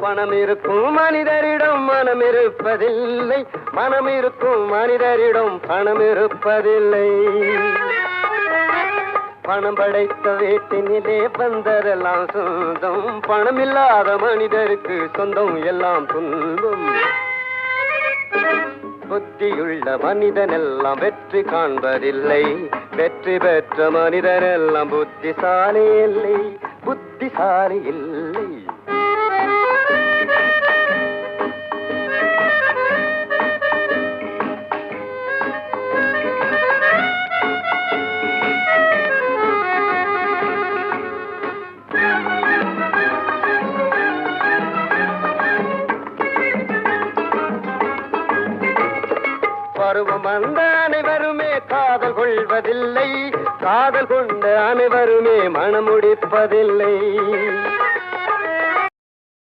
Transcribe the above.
பணம் இருக்கும் மனிதரிடம் மனம் இருப்பதில்லை, மனம் இருக்கும் மனிதரிடம் பணம் இருப்பதில்லை. பணம் படைத்த வீட்டினிலே வந்ததெல்லாம் சொந்தம், பணம் இல்லாத மனிதருக்கு சொந்தம் எல்லாம் துன்பம். புத்தியுள்ள மனிதன் எல்லாம் வெற்றி காண்பதில்லை, வெற்றி பெற்ற மனிதன் எல்லாம் புத்திசாலி இல்லை, புத்திசாலி இல்லை. பருவம் வந்த அனைவருமே காதல் கொள்வதில்லை, காதல் கொண்ட அனைவருமே மனம் முடிப்பதில்லை.